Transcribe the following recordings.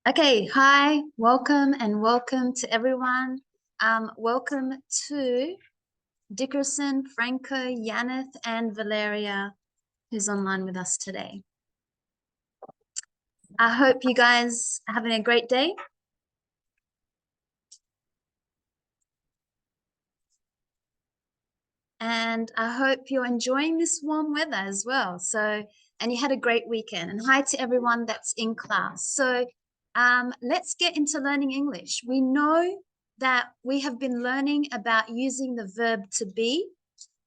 Okay, hi, welcome to everyone. Welcome to Dickerson, Franco, Yaneth, and Valeria, who's online with us today. I hope you guys are having a great day. And I hope you're enjoying this warm weather as well. And you had a great weekend. And hi to everyone that's in class. Let's get into learning English. We know that we have been learning about using the verb to be.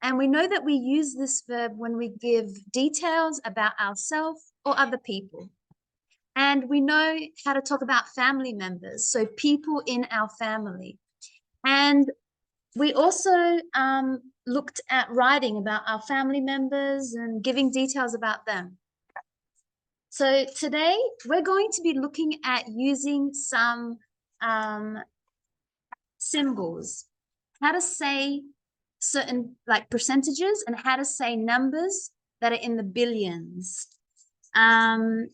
And we know that we use this verb when we give details about ourselves or other people. And we know how to talk about family members, so people in our family. And we also looked at writing about our family members and giving details about them. So today we're going to be looking at using some symbols, how to say certain like percentages and how to say numbers that are in the billions. And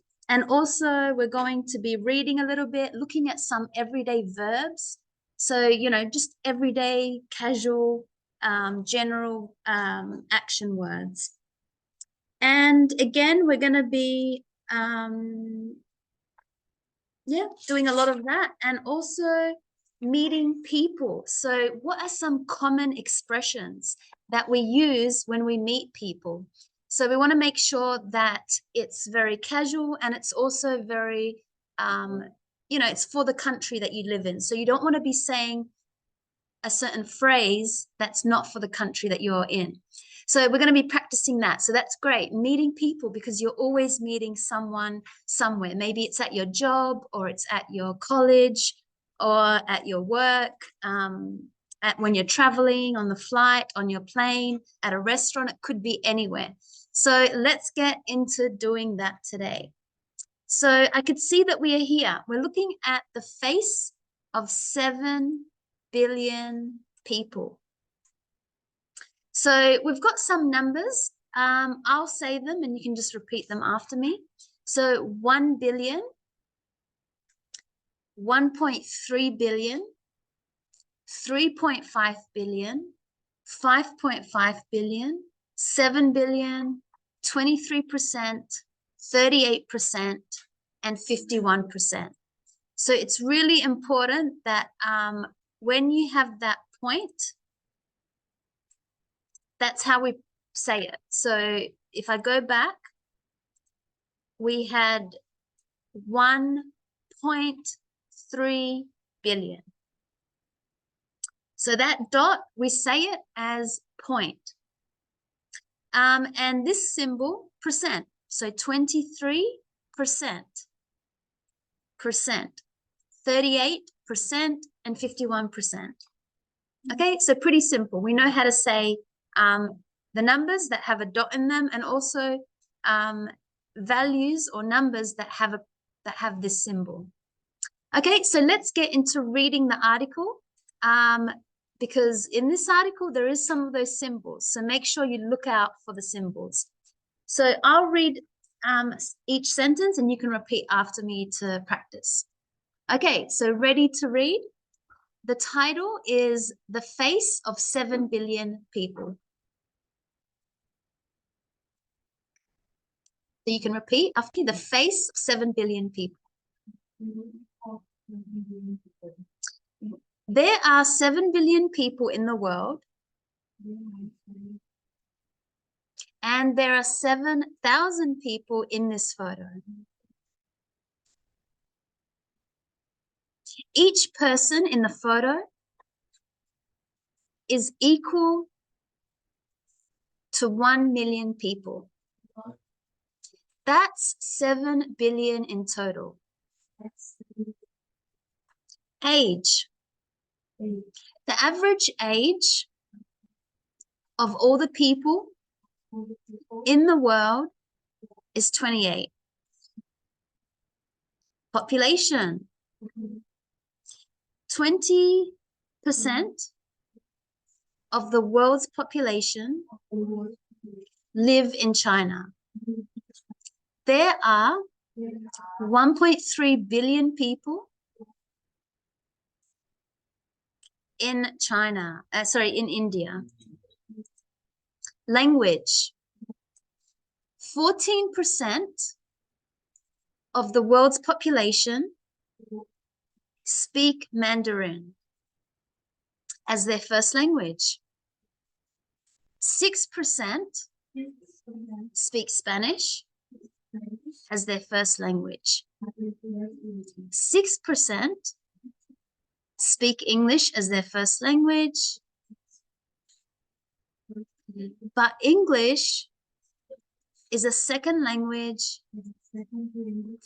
also we're going to be reading a little bit, looking at some everyday verbs. So, just everyday, casual, general action words. And again, we're going to be, doing a lot of that. And also meeting people. So what are some common expressions that we use when we meet people? So we want to make sure that it's very casual and it's also very, it's for the country that you live in. So you don't want to be saying a certain phrase that's not for the country that you're in. So we're going to be practicing that. So that's great. Meeting people, because you're always meeting someone somewhere. Maybe it's at your job or it's at your college or at your work, when you're traveling, on the flight, on your plane, at a restaurant. It could be anywhere. So let's get into doing that today. So I could see that we are here. We're looking at the face of 7 billion people. So we've got some numbers. I'll say them and you can just repeat them after me. So 1 billion, 1.3 billion, 3.5 billion, 5.5 billion, 7 billion, 23%, 38%, and 51%. So it's really important that when you have that point, that's how we say it. So if I go back, we had 1.3 billion. So that dot, we say it as point. And this symbol, percent. So 23%, 38%, and 51%. Okay, so pretty simple. We know how to say the numbers that have a dot in them, and also values or numbers that have this symbol. Okay, so let's get into reading the article, because in this article there is some of those symbols. So make sure you look out for the symbols. So I'll read each sentence and you can repeat after me to practice. Okay, so ready to read? The title is The Face of 7 Billion People. So you can repeat after me, the face of 7 billion people. There are 7 billion people in the world, and there are 7,000 people in this photo. Each person in the photo is equal to 1 million people. That's 7 billion in total. Age. The average age of all the people in the world is 28. Population. 20% of the world's population live in China. There are 1.3 billion people in China, in India. Language. 14% of the world's population speak Mandarin as their first language. 6% speak Spanish as their first language. 6% speak English as their first language. But English is a second language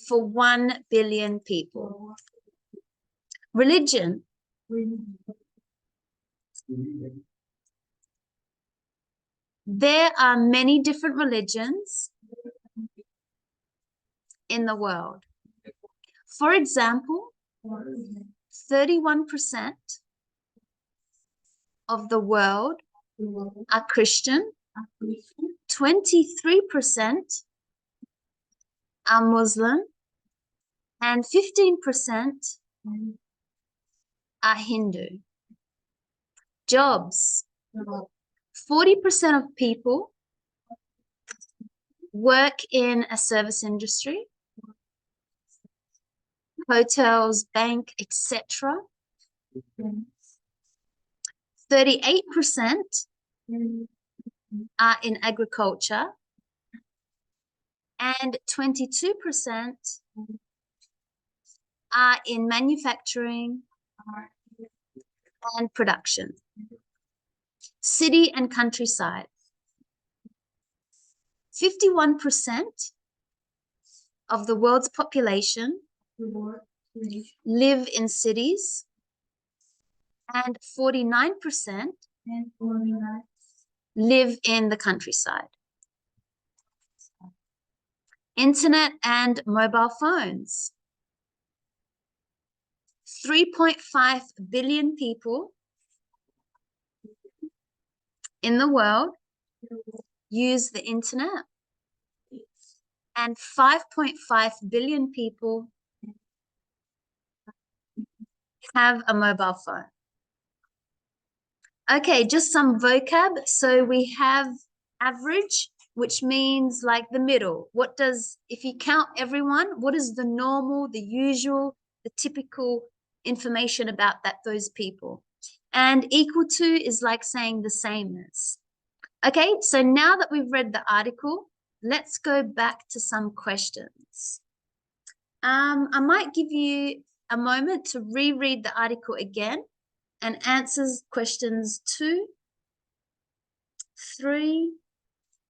for 1 billion people. Religion. There are many different religions in the world. For example, 31% of the world are Christian, 23% are Muslim, and 15% are Hindu. Jobs. 40% of people work in a service industry, hotels, bank, etc. 38% are in agriculture, and 22% are in manufacturing and production. City and countryside. 51% of the world's population live in cities, and 49% live in the countryside. Internet and mobile phones. 3.5 billion people in the world use the internet, and 5.5 billion people have a mobile phone. Okay, just some vocab. So we have average, which means like the middle. If you count everyone, what is the normal, the usual, the typical information about those people? And equal to is like saying the same as. Okay, so now that we've read the article, let's go back to some questions. I might give you a moment to reread the article again and answers questions 2, 3,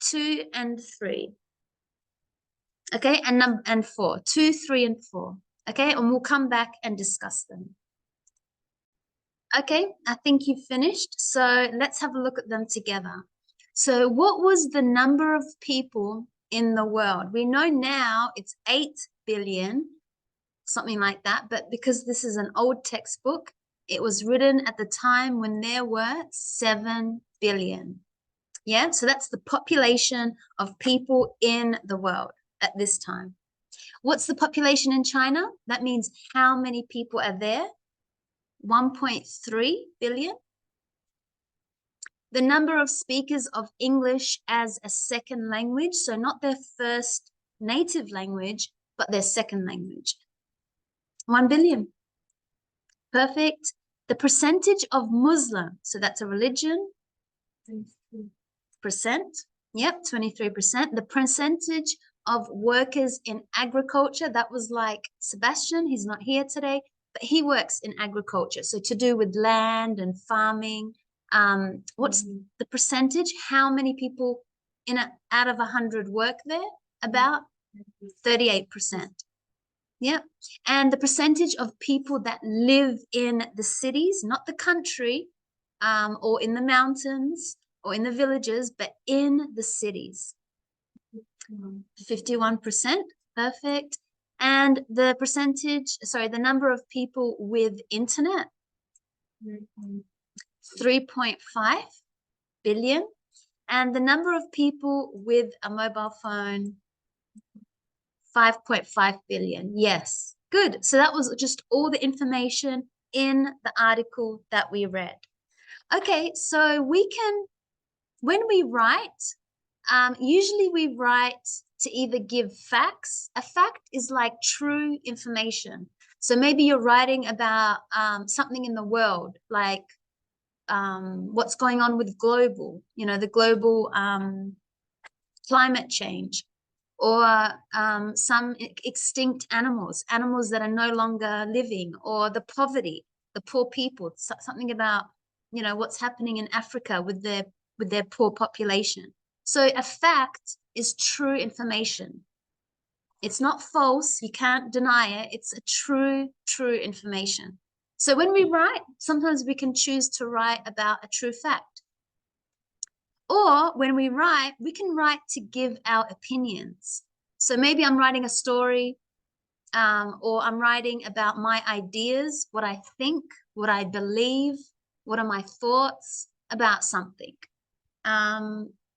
2 and 3. Okay, and 4, 2, 3 and 4. Okay, and we'll come back and discuss them. Okay, I think you've finished. So let's have a look at them together. So what was the number of people in the world? We know now it's 8 billion, something like that. But because this is an old textbook, it was written at the time when there were 7 billion. Yeah, so that's the population of people in the world at this time. What's the population in China? That means how many people are there? 1.3 billion. The number of speakers of English as a second language, so not their first native language, but their second language. 1 billion. Perfect. The percentage of Muslim, so that's a religion. Percent. Yep, 23%. The percentage of workers in agriculture, that was like Sebastian, he's not here today, but he works in agriculture. So to do with land and farming. What's the percentage? How many people out of 100 work there? About 38%. Yeah. And the percentage of people that live in the cities, not the country, or in the mountains or in the villages, but in the cities. 51%. Perfect. And the number of people with internet. 3.5 billion. And the number of people with a mobile phone, 5.5 billion. Yes, good. So that was just all the information in the article that we read. Okay, so we can, when we write, usually we write to either give facts. A fact is like true information. So maybe you're writing about something in the world, like what's going on with global, the global climate change, or some extinct animals that are no longer living, or the poverty, the poor people, something about, what's happening in Africa with their poor population. So a fact is true information. It's not false. You can't deny it. It's a true information. So when we write, sometimes we can choose to write about a true fact. Or when we write, we can write to give our opinions. So maybe I'm writing a story, or I'm writing about my ideas, what I think, what I believe, what are my thoughts about something.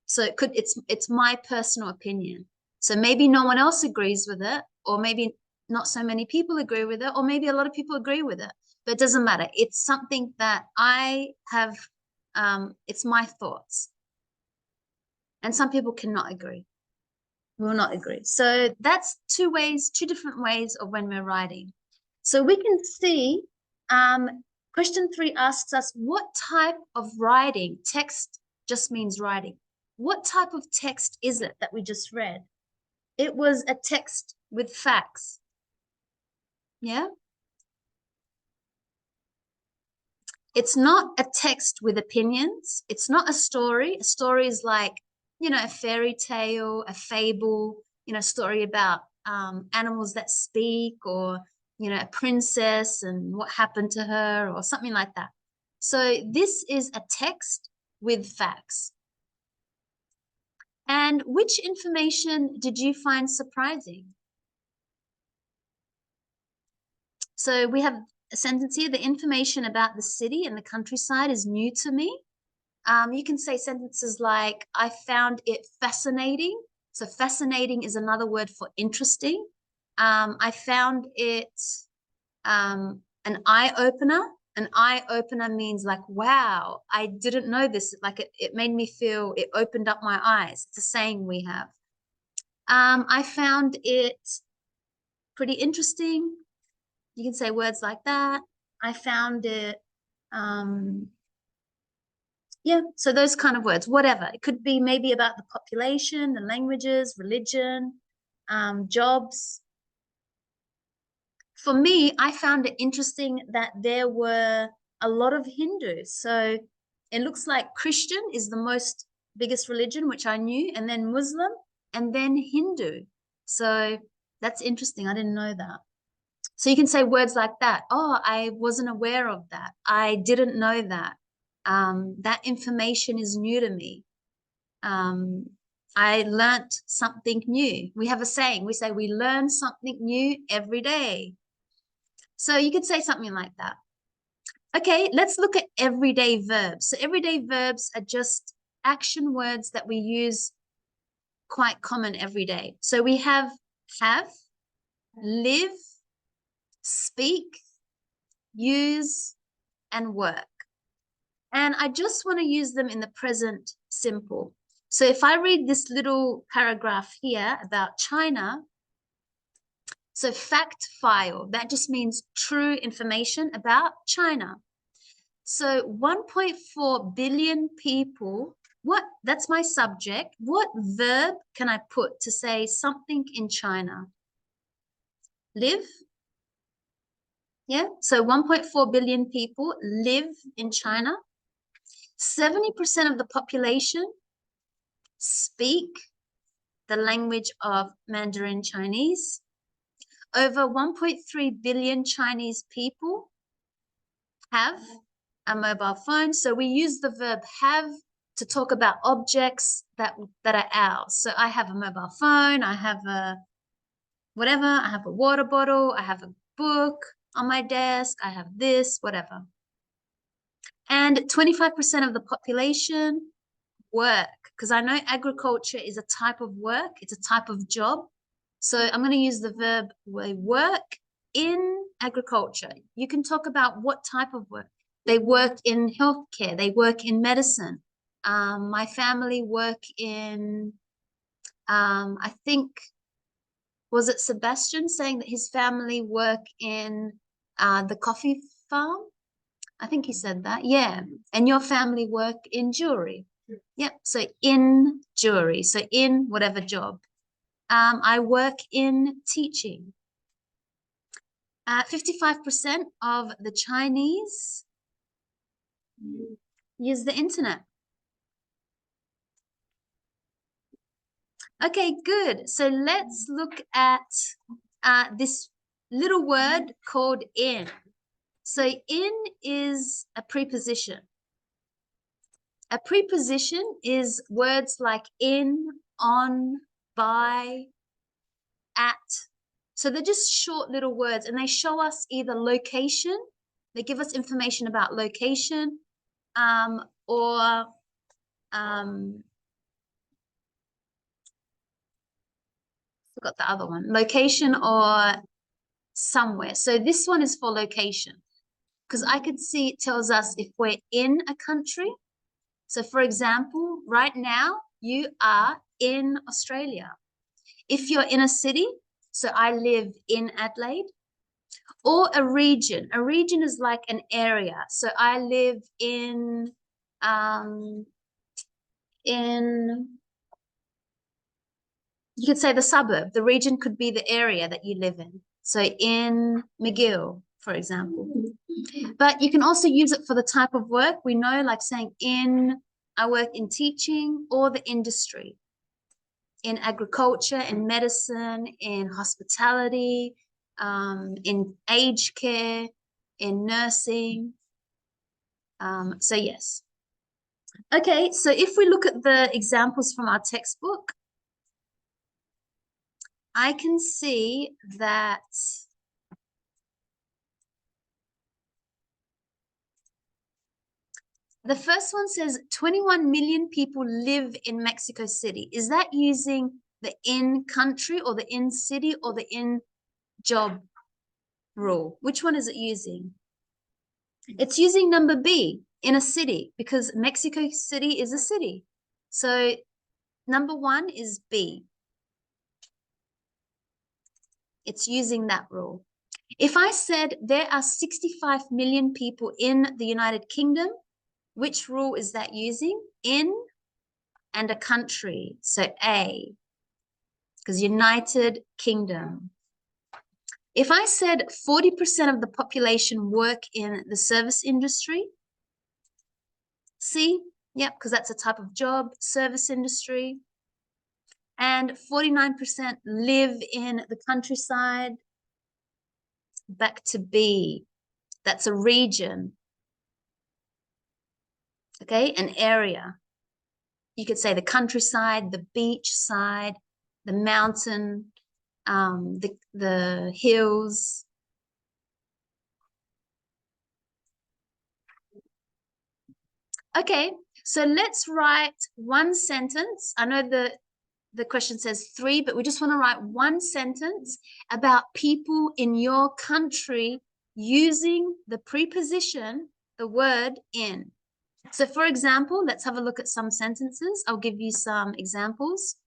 So it's my personal opinion. So maybe no one else agrees with it, or maybe not so many people agree with it, or maybe a lot of people agree with it, but it doesn't matter. It's something that I have, it's my thoughts. And some people cannot agree, will not agree. So that's two different ways of when we're writing. So we can see, question 3 asks us, what type of writing? Text just means writing. What type of text is it that we just read? It was a text with facts. Yeah? It's not a text with opinions. It's not a story. A story is like, a fairy tale, a fable, a story about animals that speak, or, a princess and what happened to her, or something like that. So this is a text with facts. And which information did you find surprising? So we have a sentence here: the information about the city and the countryside is new to me. You can say sentences like, I found it fascinating. So fascinating is another word for interesting. I found it an eye-opener. An eye-opener means like, wow, I didn't know this. Like it made me feel, it opened up my eyes. It's a saying we have. I found it pretty interesting. You can say words like that. I found it, yeah, so those kind of words, whatever. It could be maybe about the population, the languages, religion, jobs. For me, I found it interesting that there were a lot of Hindus. So it looks like Christian is the biggest religion, which I knew, and then Muslim, and then Hindu. So that's interesting. I didn't know that. So you can say words like that. Oh, I wasn't aware of that. I didn't know that. That information is new to me. I learnt something new. We have a saying. We say we learn something new every day. So you could say something like that. Okay, let's look at everyday verbs. So everyday verbs are just action words that we use quite common every day. So we have, live, speak, use, and work. And I just want to use them in the present simple. So if I read this little paragraph here about China, so fact file, that just means true information about China. So 1.4 billion people, that's my subject. What verb can I put to say something in China? Live. Yeah, so 1.4 billion people live in China. 70% of the population speak the language of Mandarin Chinese. Over 1.3 billion Chinese people have a mobile phone. So we use the verb have to talk about objects that are ours. So I have a mobile phone, I have a whatever, I have a water bottle, I have a book on my desk, I have this, whatever. And 25% of the population work, because I know agriculture is a type of work, it's a type of job. So I'm going to use the verb they work in agriculture. You can talk about what type of work. They work in healthcare. They work in medicine. My family work in, I think, was it Sebastian saying that his family work in the coffee farm? I think he said that. Yeah. And your family work in jewelry. Yep. So in jewelry. So in whatever job. I work in teaching. 55% of the Chinese use the internet. Okay, good. So let's look at this little word called in. So in is a preposition. A preposition is words like in, on, by, at. So they're just short little words and they show us either location, they give us information about location, or forgot the other one, location or somewhere. So this one is for location because I could see it tells us if we're in a country. So for example, right now you are in Australia. If you're in a city, so I live in Adelaide, or a region. A region is like an area. So I live in you could say the suburb. The region could be the area that you live in. So in McGill, for example. But you can also use it for the type of work. We know, like saying I work in teaching or the industry, in agriculture, in medicine, in hospitality, in aged care, in nursing. So yes. Okay, so if we look at the examples from our textbook, I can see that the first one says 21 million people live in Mexico City. Is that using the in country or the in city or the in job rule? Which one is it using? It's using number B, in a city, because Mexico City is a city. So number one is B. It's using that rule. If I said there are 65 million people in the United Kingdom, which rule is that using? In and a country. So A, because United Kingdom. If I said 40% of the population work in the service industry, C, yep, because that's a type of job, service industry. And 49% live in the countryside. Back to B, that's a region. Okay, an area. You could say the countryside, the beach side, the mountain, the hills. Okay, so let's write one sentence. I know the question says 3, but we just want to write one sentence about people in your country using the preposition, the word in. So for example, let's have a look at some sentences. I'll give you some examples.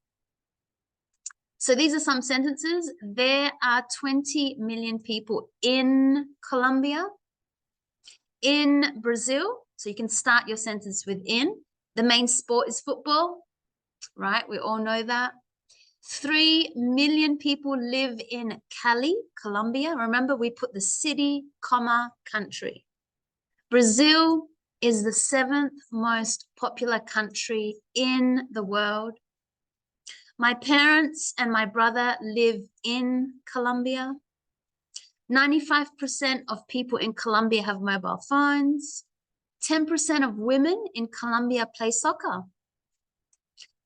So these are some sentences. There are 20 million people in Colombia, in Brazil. So you can start your sentence with in. The main sport is football, right? We all know that. 3 million people live in Cali, Colombia. Remember, we put the city, comma, country. Brazil is the 7th most popular country in the world. My parents and my brother live in Colombia. 95% of people in Colombia have mobile phones. 10% of women in Colombia play soccer.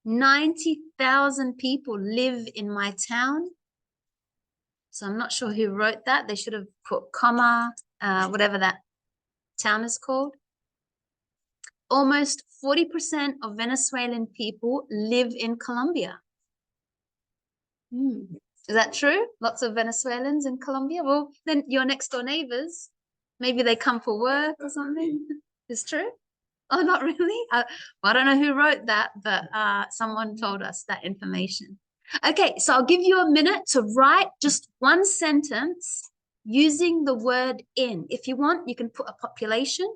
90,000 people live in my town. So I'm not sure who wrote that. They should have put comma, whatever that town is called. Almost 40% of Venezuelan people live in Colombia. Is that true? Lots of Venezuelans in Colombia? Well, then your next door neighbors, maybe they come for work or something. It's true? Oh, not really? I don't know who wrote that, but someone told us that information. Okay, so I'll give you a minute to write just one sentence using the word in. If you want, you can put a population.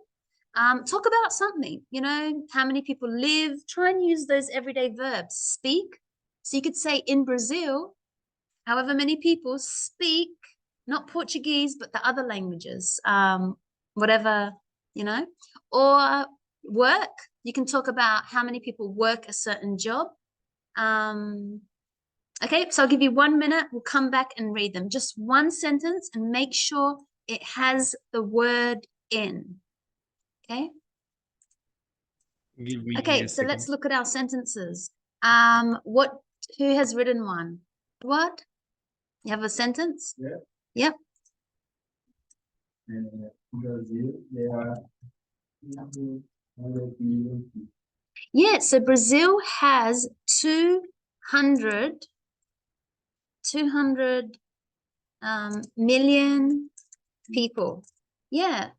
Talk about something, you know, how many people live. Try and use those everyday verbs. Speak. So you could say in Brazil, however many people speak, not Portuguese, but the other languages, whatever, you know, or work. You can talk about how many people work a certain job. Okay, so I'll give you 1 minute. We'll come back and read them. Just one sentence and make sure it has the word in. Okay. Okay, so let's look at our sentences. Who has written one? What? You have a sentence? Yeah. Yep. Brazil, there are 200 million people. Yeah, so Brazil has 200 million people. Yeah.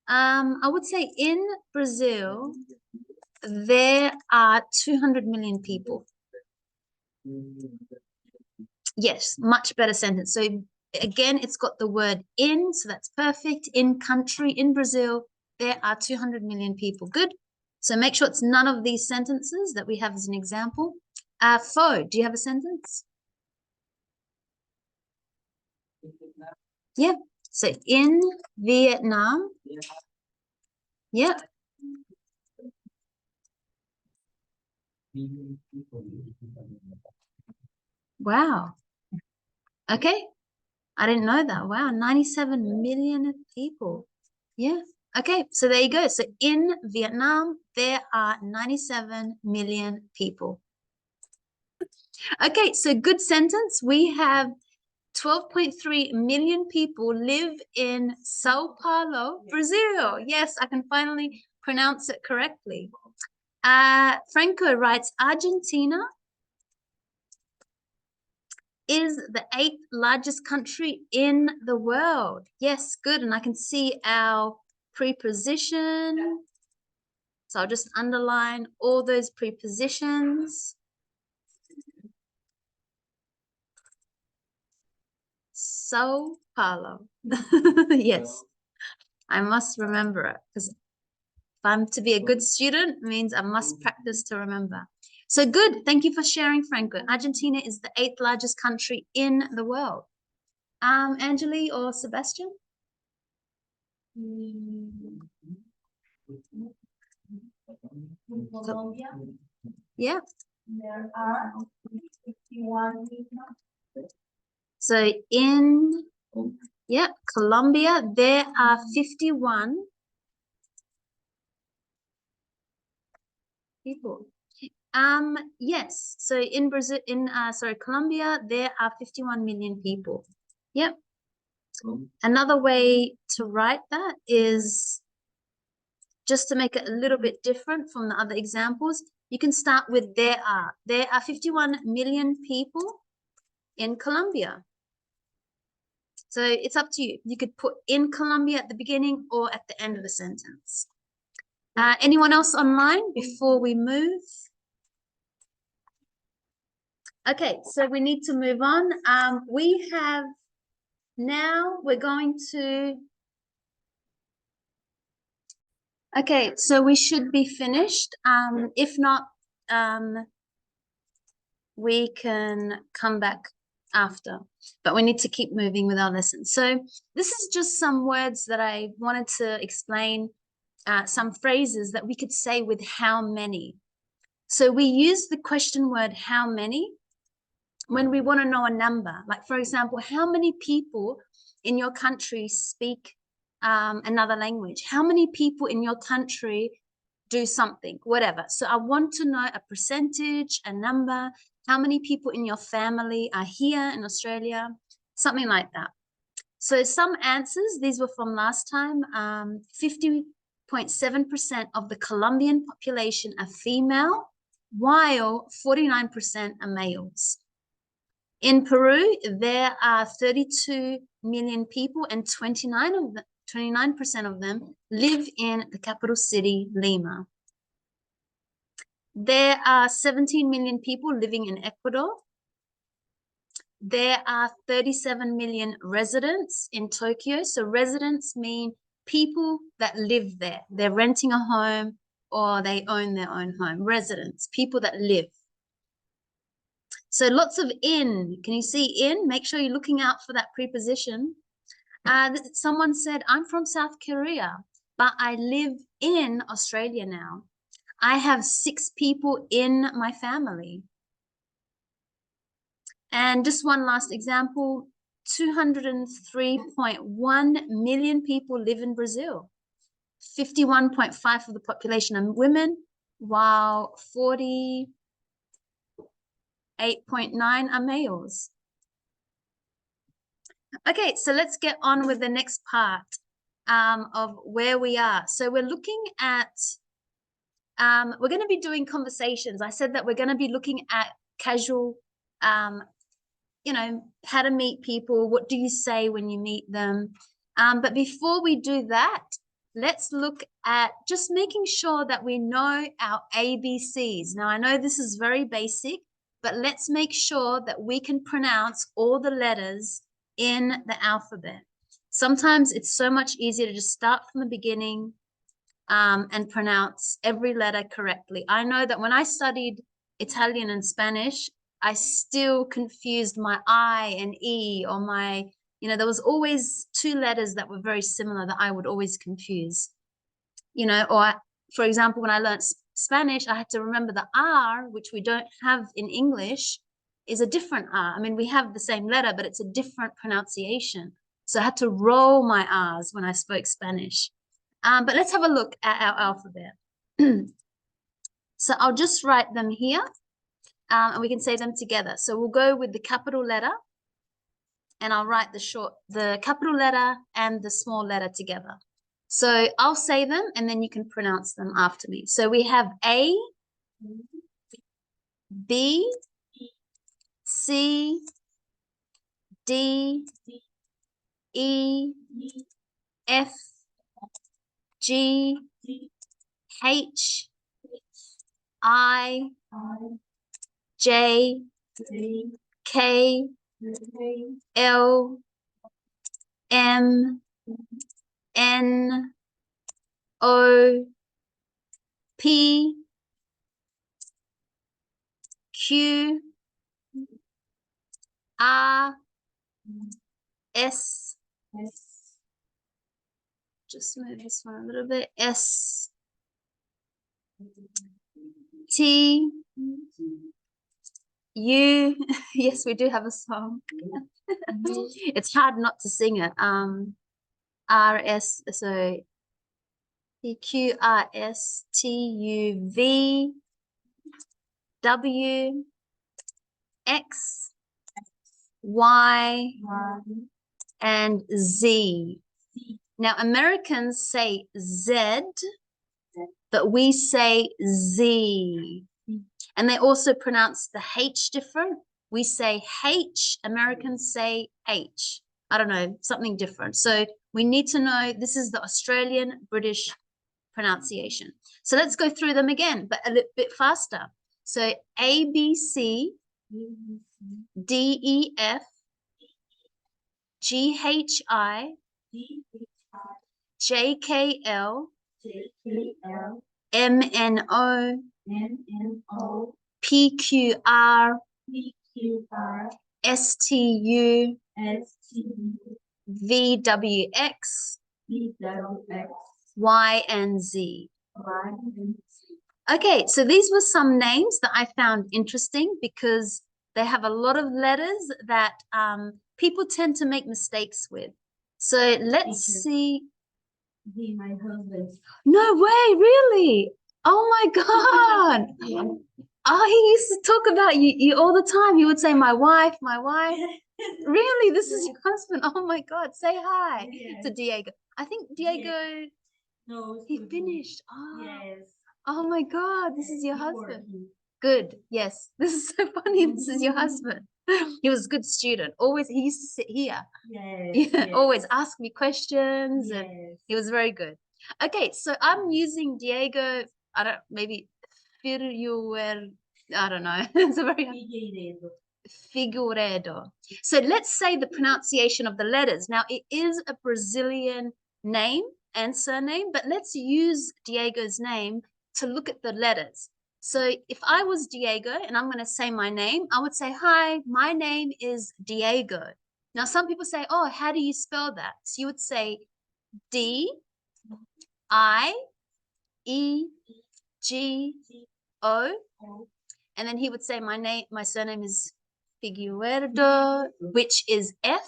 I would say in Brazil, there are 200 million people. Yes, much better sentence. So again, it's got the word in, so that's perfect. In country, in Brazil, there are 200 million people. Good. So make sure it's none of these sentences that we have as an example. Pho, do you have a sentence? Yeah. So in Vietnam. Yeah. Wow. Okay. I didn't know that. Wow, 97 million people. Yeah. Okay, so there you go. So in Vietnam, there are 97 million people. Okay, so good sentence. We have 12.3 million people live in Sao Paulo, Brazil. Yes, I can finally pronounce it correctly. Franco writes, Argentina is the 8th largest country in the world. Yes, good. And I can see our preposition. So I'll just underline all those prepositions. Sao Paulo. Yes, I must remember it because if I'm to be a good student, it means I must practice to remember. So good. Thank you for sharing, Franco. Argentina is the 8th largest country in the world. Angeli or Sebastian? Colombia. Yeah. There are 51 people. So in Colombia, there are 51 people. Yes. So in Brazil, Colombia, there are 51 million people. Yep. Another way to write that is just to make it a little bit different from the other examples. You can start with there are. There are 51 million people in Colombia. So it's up to you. You could put in Colombia at the beginning or at the end of the sentence. Anyone else online before we move? Okay, so we need to move on. We're going to, okay, so we should be finished. If not, we can come back after, but we need to keep moving with our lesson. So this is just some words that I wanted to explain, some phrases that we could say with how many. So we use the question word how many when we want to know a number. Like, for example, how many people in your country speak another language? How many people in your country do something, whatever. So I want to know a percentage, a number, how many people in your family are here in Australia, something like that. So some answers, these were from last time. 50.7% of the Colombian population are female, while 49% are males. In Peru, there are 32 million people, and 29% of them live in the capital city, Lima. There are 17 million people living in Ecuador. There are 37 million residents in Tokyo. So residents mean people that live there. They're renting a home or they own their own home. Residents, people that live. So lots of in. Can you see in? Make sure you're looking out for that preposition. Someone said, I'm from South Korea, but I live in Australia now. I have 6 people in my family. And just one last example, 203.1 million people live in Brazil. 51.5% of the population are women, while 48.9% are males. Okay, so let's get on with the next part of where we are. So we're looking at, we're going to be doing conversations. I said that we're going to be looking at casual, how to meet people. What do you say when you meet them? But before we do that, let's look at just making sure that we know our ABCs. Now, I know this is very basic, but let's make sure that we can pronounce all the letters in the alphabet. Sometimes it's so much easier to just start from the beginning and pronounce every letter correctly. I know that when I studied Italian and Spanish, I still confused my I and E, or my, there was always 2 letters that were very similar that I would always confuse, or for example, when I learned Spanish, I had to remember the R, which we don't have in English, is a different R. I mean, we have the same letter, but it's a different pronunciation. So I had to roll my R's when I spoke Spanish. But let's have a look at our alphabet. So I'll just write them here, and we can say them together. So we'll go with the capital letter, and I'll write the capital letter and the small letter together. So I'll say them, and then you can pronounce them after me. So we have A, B, C, D, E, F, G, H, I, J, K, L, M, N, O, P, Q, R, S, just move this one a little bit, S, T, U, yes, we do have a song. It's hard not to sing it. R, S, so Q, R, S, T, U, V, W, X, Y, and Z. Now, Americans say Z, but we say Z. And they also pronounce the H different. We say H, Americans say H. I don't know, something different. So we need to know this is the Australian British pronunciation. So let's go through them again, but a little bit faster. So A, B, C, D, E, F, G, H, I, J, K, L, M, N, O, P, Q, R, S, T, U, V, W, X, Y, and Z. Okay, so these were some names that I found interesting because they have a lot of letters that people tend to make mistakes with. So let's see. My husband. No way, really? Oh my God. Oh, he used to talk about you all the time. He would say, my wife, my wife. Really? This is your husband? Oh my God. Say hi to Diego. I think Diego, No, he finished. Oh. Yes. Oh my God, this is your husband. Good. Yes. This is so funny. This is your husband. He was a good student. Always, he used to sit here. Yes. Yeah, always ask me questions, and Yes. he was very good. Okay, so I'm using Diego. I don't maybe Figueroa. I don't know. It's a very Figueiredo. Figueiredo. So let's say the pronunciation of the letters. Now it is a Brazilian name and surname, but let's use Diego's name to look at the letters. So if I was Diego and I'm going to say my name, I would say, hi, my name is Diego. Now, some people say, oh, how do you spell that? So you would say D-I-E-G-O, and then he would say, my surname is Figueiredo, which is Figueiredo.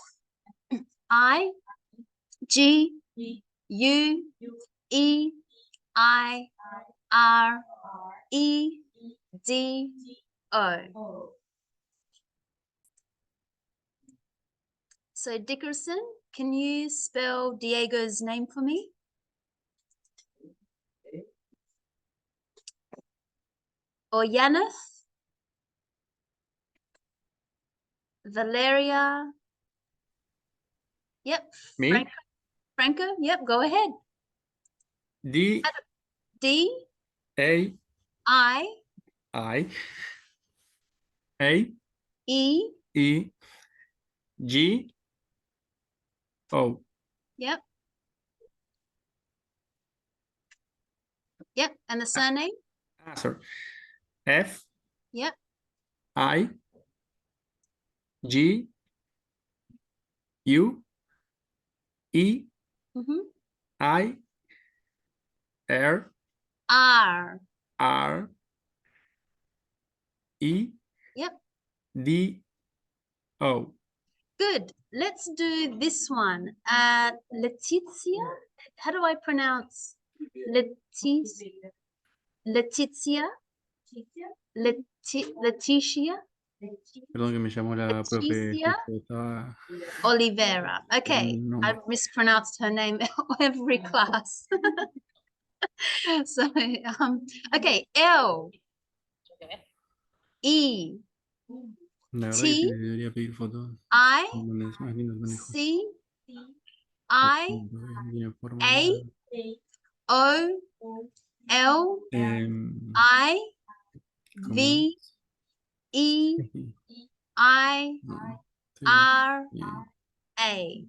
So Dickerson, can you spell Diego's name for me? Or Yaneth? Valeria? Yep. Me? Franco? Yep, go ahead. D D A I I A E. E G O. Yep. Yep. And the surname? Sorry. F Yep. I G U E I R R. R E Yep. D O. Good. Let's do this one. Letizia. How do I pronounce Letizia? Leticia. Leticia. Perdón que me llamó la profe. Leticia Justo estaba Oliveira. Okay, I mispronounced her name every class. So, okay, L E La verdad T que le debería pedir fotos. I Más lindo el manejo. C I Tiene forma A de- O L I ¿cómo V E es? I Sí, R sí, A.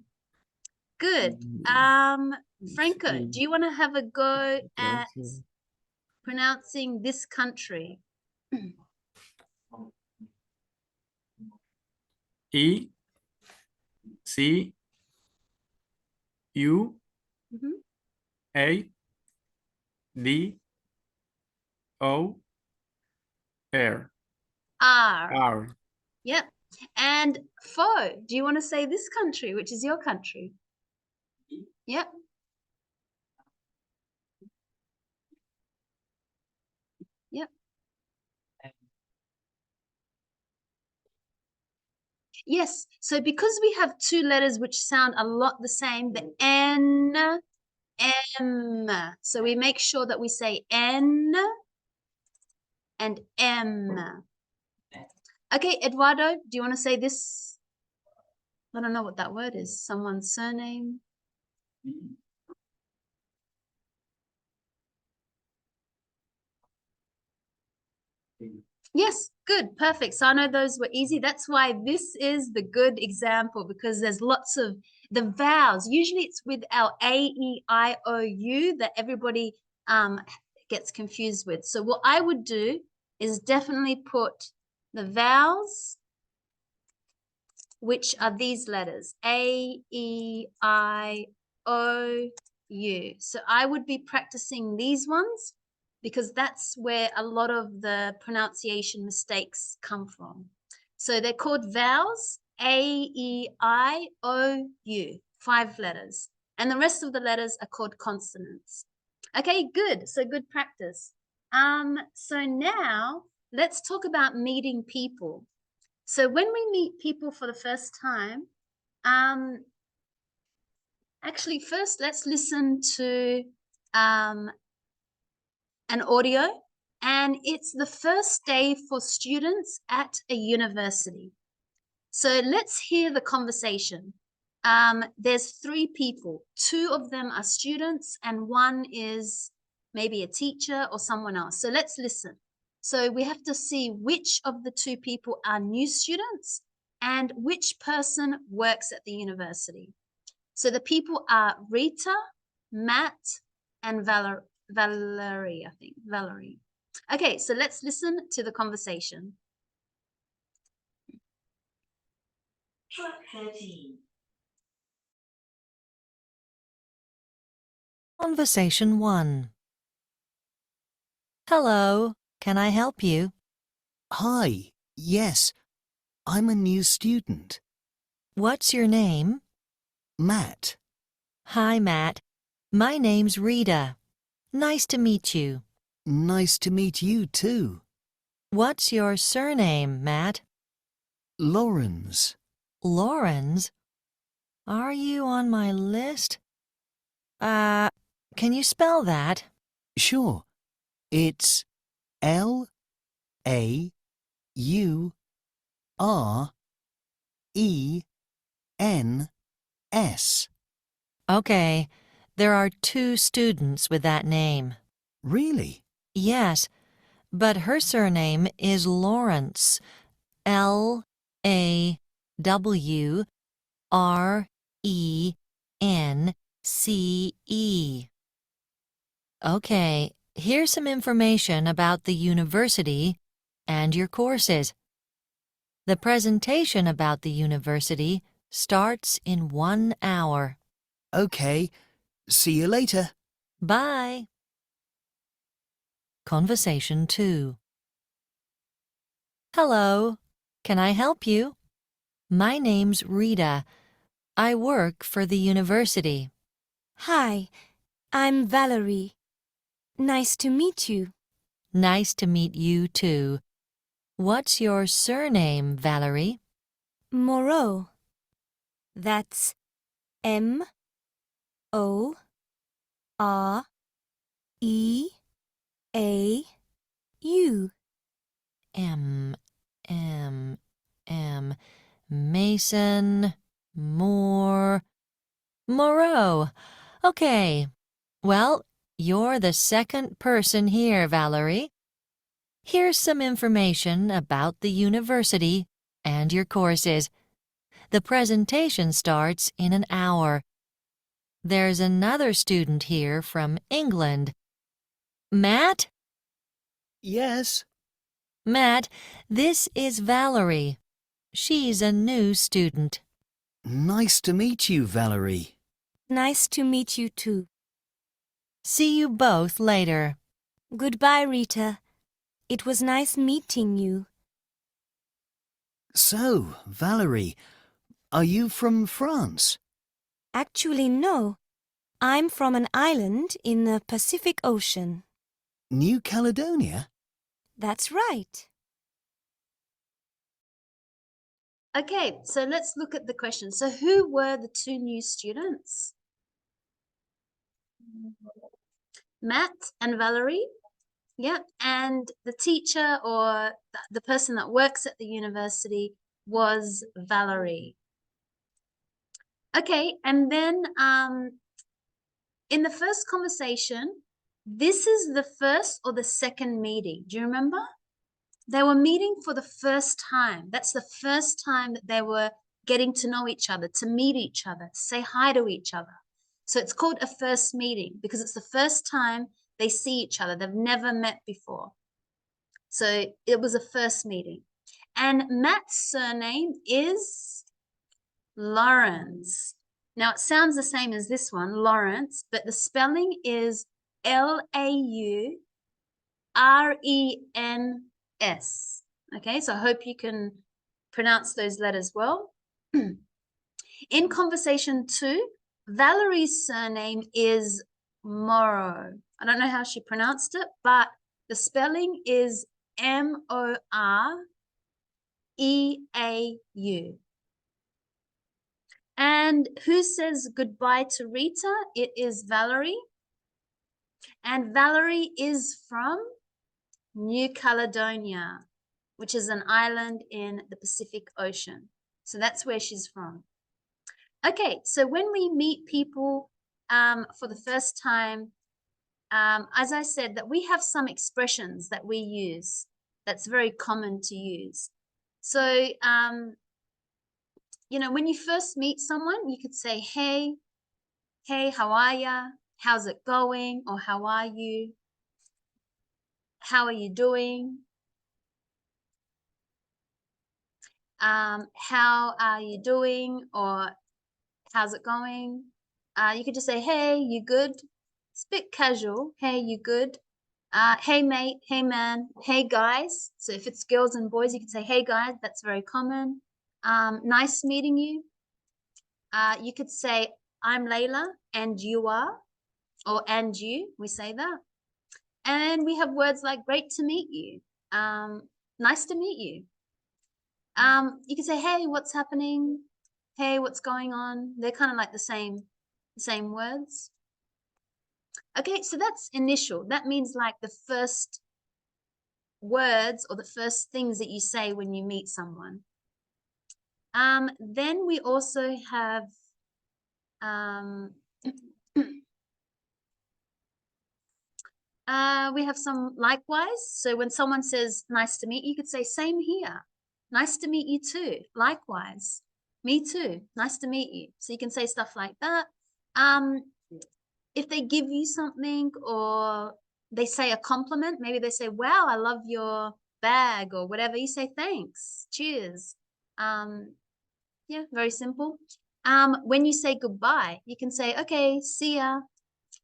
Good. Franco, sí, do you want to have a go at gracias. pronouncing this country? E C U A D O R R. R. Yep. And Fo, do you want to say this country, which is your country? Yep. Yep. Yes. So because we have two letters which sound a lot the same, the N, M. So we make sure that we say N and M. Okay, Eduardo, do you want to say this? I don't know what that word is. Someone's surname. Yes, good, perfect. So I know those were easy. That's why this is the good example, because there's lots of the vowels. Usually it's with our A, E, I, O, U that everybody gets confused with. So what I would do is definitely put the vowels, which are these letters, A, E, I, O, U. So I would be practicing these ones because that's where a lot of the pronunciation mistakes come from. So they're called vowels, A, E, I, O, U, 5 letters. And the rest of the letters are called consonants. Okay, good. So good practice. So now let's talk about meeting people. So when we meet people for the first time, actually first let's listen to an audio, and it's the first day for students at a university. So let's hear the conversation. There's 3 people. 2 of them are students and 1 is maybe a teacher or someone else. So let's listen. So we have to see which of the 2 people are new students and which person works at the university. So the people are Rita, Matt, and Valerie, I think. Valerie. Okay, so let's listen to the conversation. Conversation 1. Hello, can I help you? Hi, yes, I'm a new student. What's your name? Matt. Hi, Matt. My name's Rita. Nice to meet you. Nice to meet you too. What's your surname, Matt? Lawrence. Lawrence? Are you on my list? Can you spell that? Sure. It's Laurens. Okay, there are 2 students with that name. Really? Yes, but her surname is Lawrence. Lawrence. Okay, here's some information about the university and your courses. The presentation about the university starts in 1 hour. Okay, see you later. Bye. Conversation 2. Hello, can I help you? My name's Rita. I work for the university. Hi, I'm Valerie. Nice to meet you. Nice to meet you too. What's your surname, Valerie? Moreau. That's Moreau. Mason, Moreau. Okay. Well, you're the second person here, Valerie. Here's some information about the university and your courses. The presentation starts in 1 hour. There's another student here from England. Matt? Yes. Matt, this is Valerie. She's a new student. Nice to meet you, Valerie. Nice to meet you too. See you both later. Goodbye, Rita. It was nice meeting you. So, Valerie, are you from France? Actually, no. I'm from an island in the Pacific Ocean. New Caledonia? That's right. Okay, so let's look at the question. So who were the 2 new students? Matt and Valerie. Yeah, and the teacher or the person that works at the university was Valerie. Okay, and then in the first conversation, this is the first or the second meeting. Do you remember? They were meeting for the first time. That's the first time that they were getting to know each other, to meet each other, to say hi to each other. So it's called a first meeting because it's the first time they see each other. They've never met before. So it was a first meeting. And Matt's surname is Lawrence. Now it sounds the same as this one, Lawrence, but the spelling is Laurens. Okay, so I hope you can pronounce those letters well. In conversation 2, Valerie's surname is Moreau. I don't know how she pronounced it, but the spelling is Moreau. And who says goodbye to Rita? It is Valerie. And Valerie is from New Caledonia, which is an island in the Pacific Ocean. So that's where she's from. Okay, so when we meet people for the first time, as I said, that we have some expressions that we use that's very common to use. So, you know, when you first meet someone, you could say, hey, how are ya? How's it going? Or how are you? How are you doing? How are you doing? Or how's it going? You could just say, hey, you good? It's a bit casual. Hey, you good? Hey, mate. Hey, man. Hey, guys. So if it's girls and boys, you could say, hey, guys. That's very common. Nice meeting you. You could say, I'm Laila and you are, or and you, we say that. And we have words like great to meet you. Nice to meet you. You can say, hey, what's happening? Hey, what's going on? They're kind of like the same words. Okay, so that's initial. That means like the first words or the first things that you say when you meet someone. Then we also have we have some likewise. So when someone says nice to meet you, you could say same here. Nice to meet you too. Likewise. Me too. Nice to meet you. So you can say stuff like that. If they give you something or they say a compliment, maybe they say, wow, I love your bag or whatever, you say thanks. Cheers. Yeah, very simple. When you say goodbye, you can say, okay, see ya.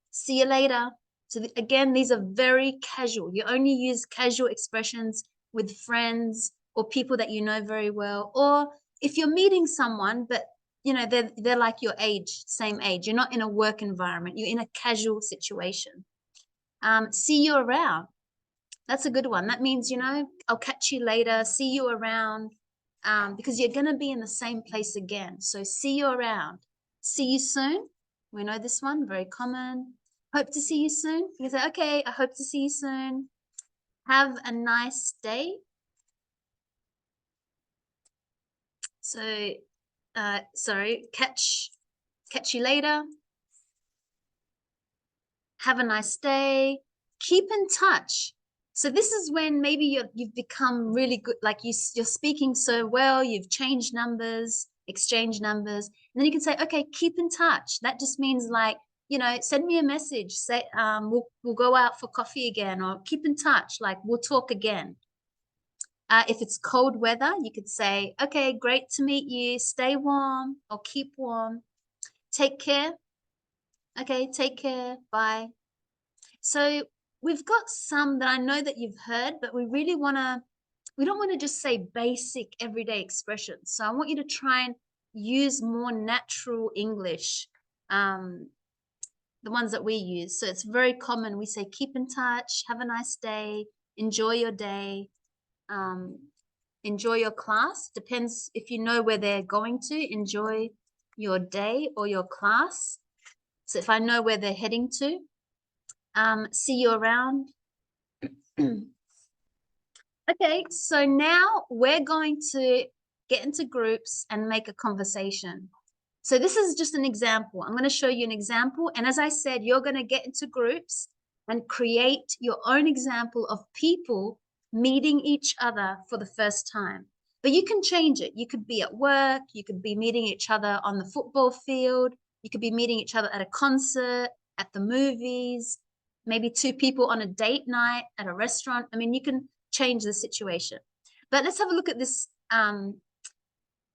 See you later. So again, these are very casual. You only use casual expressions with friends or people that you know very well. Or if you're meeting someone, but you know, they're like your age, same age. You're not in a work environment. You're in a casual situation. See you around. That's a good one. That means, you know, I'll catch you later. See you around. Because you're going to be in the same place again. So see you around. See you soon. We know this one, very common. Hope to see you soon. You can say, okay, I hope to see you soon. Have a nice day. So, sorry, catch you later. Have a nice day. Keep in touch. So this is when maybe you've become really good, like you're speaking so well, you've changed numbers, exchanged numbers, and then you can say, okay, keep in touch. That just means like, you know, send me a message, say, we'll go out for coffee again, or keep in touch, like we'll talk again. If it's cold weather, you could say, okay, great to meet you, stay warm or keep warm. Take care. Okay, take care, bye. So we've got some that I know that you've heard, but we don't want to just say basic everyday expressions. So I want you to try and use more natural English, the ones that we use. So it's very common. We say, keep in touch, have a nice day, enjoy your day, enjoy your class. Depends if you know where they're going to, enjoy your day or your class. So if I know where they're heading to, see you around. Okay, so now we're going to get into groups and make a conversation. So this is just an example. I'm going to show you an example. And as I said, you're going to get into groups and create your own example of people meeting each other for the first time. But you can change it. You could be at work. You could be meeting each other on the football field. You could be meeting each other at a concert, at the movies, maybe two people on a date night at a restaurant. I mean, you can change the situation. But let's have a look at this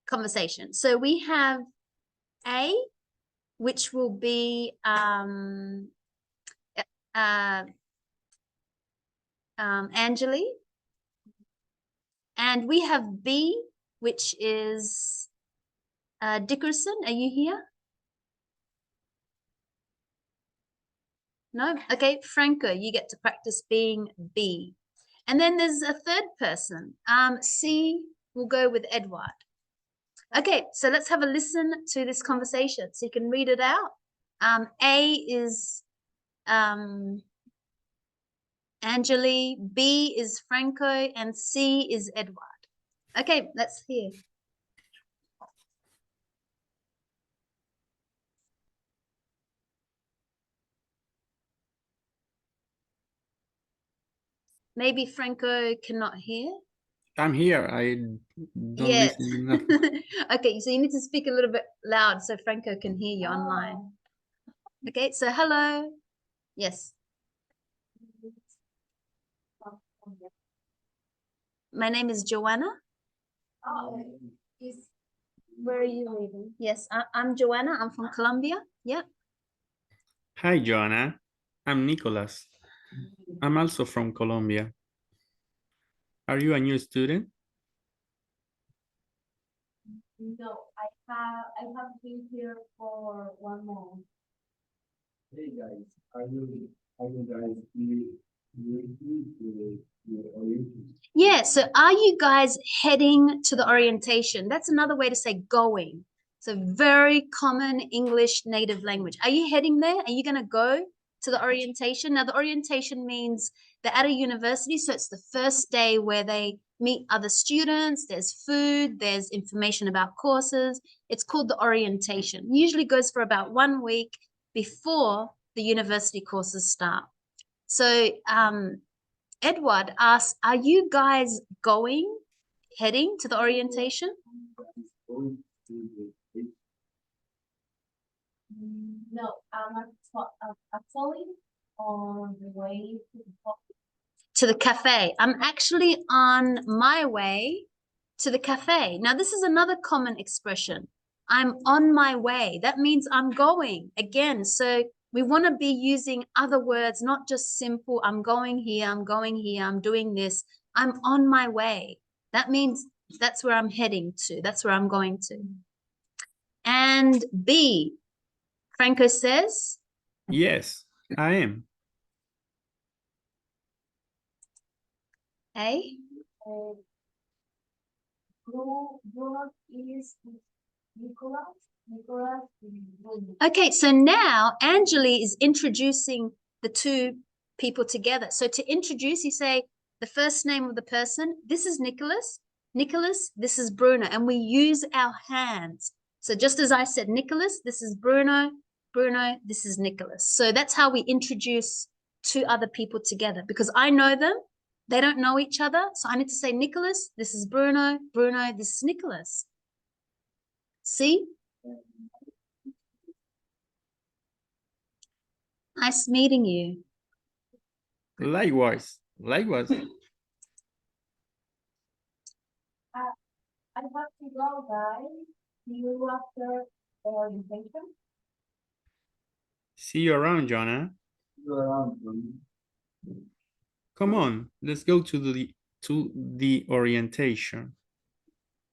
conversation. So we have A, which will be Anjali. And we have B, which is Dickerson. Are you here? No? Okay, Franco, you get to practice being B. And then there's a third person. C will go with Edward. Okay, so let's have a listen to this conversation so you can read it out. A is Anjali, B is Franco, and C is Edward. Okay, let's hear. Maybe Franco cannot hear. I'm here. I don't Yes. listen enough. Okay, so you need to speak a little bit loud so Franco can hear you online. Okay, so hello. Yes. My name is Joanna. Where are you living? Yes, I'm Joanna. I'm from Colombia. Yeah. Hi, Joanna. I'm Nicholas. I'm also from Colombia. Are you a new student? No, I have been here for 1 month. Hey guys, are you guys orientation? Yeah, so are you guys heading to the orientation? That's another way to say going. So very common English native language. Are you heading there? Are you going to go to the orientation? Now, the orientation means they're at a university, so it's the first day where they meet other students. There's food, there's information about courses. It's called the orientation. Usually goes for about 1 week before the university courses start. So Edward asks, are you guys heading to the orientation? No, I'm actually on the way to the coffee. To the cafe. I'm actually on my way to the cafe. Now, this is another common expression. I'm on my way. That means I'm going again. So we want to be using other words, not just simple, I'm going here, I'm going here, I'm doing this. I'm on my way. That means that's where I'm heading to. That's where I'm going to. And B, Franco says, Yes, I am. A. Bruno is Nicholas. Nicholas is Bruno. Okay, so now Angeli is introducing the two people together. So to introduce, you say the first name of the person. This is Nicholas. Nicholas, this is Bruno. And we use our hands. So just as I said, Nicholas, this is Bruno. Bruno, this is Nicholas. So that's how we introduce two other people together, because I know them. They don't know each other. So I need to say, Nicholas, this is Bruno. Bruno, this is Nicholas. See? Nice meeting you. Likewise. Likewise. I have to go, guys. See you after the orientation. See you around, Jonah. You're around, Come on, let's go to the orientation.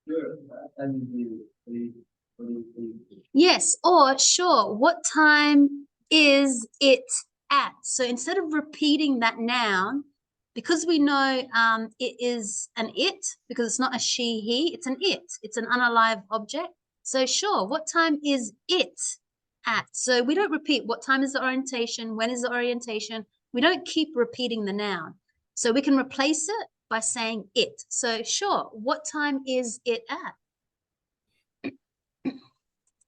sure, and the Yes, or sure, what time is it at? So instead of repeating that noun, because we know it is an it, because it's not a she, he, it's an it. It's an unalive object. So sure, what time is it at? So we don't repeat what time is the orientation, when is the orientation. We don't keep repeating the noun. So we can replace it by saying it. So sure, what time is it at?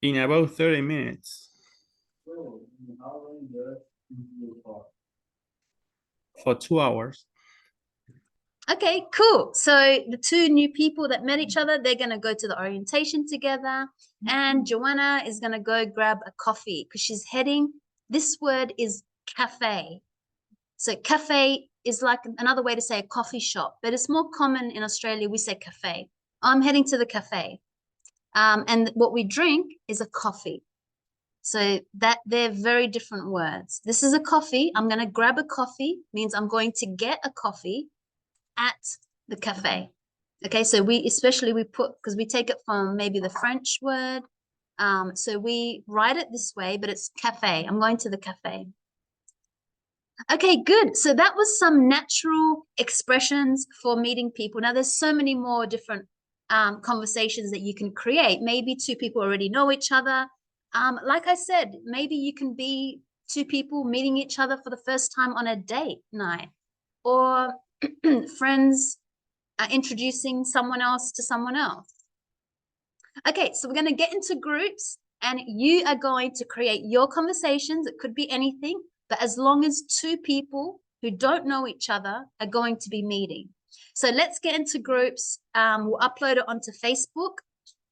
In about 30 minutes. so how long does it for? For 2 hours. Okay, cool. So the two new people that met each other, they're going to go to the orientation together. And Joanna is going to go grab a coffee because she's heading. This word is cafe. So cafe is like another way to say a coffee shop, but it's more common in Australia. We say cafe. I'm heading to the cafe. And what we drink is a coffee. So that they're very different words. This is a coffee. I'm going to grab a coffee, means I'm going to get a coffee at the cafe. Okay, so we put, because we take it from maybe the French word. So we write it this way, but it's cafe. I'm going to the cafe. Okay, good. So that was some natural expressions for meeting people. Now there's so many more different conversations that you can create. Maybe two people already know each other. Like I said, maybe you can be two people meeting each other for the first time on a date night, or friends introducing someone else to someone else. Okay, so we're going to get into groups and you are going to create your conversations. It could be anything, but as long as two people who don't know each other are going to be meeting. So let's get into groups. We'll upload it onto Facebook,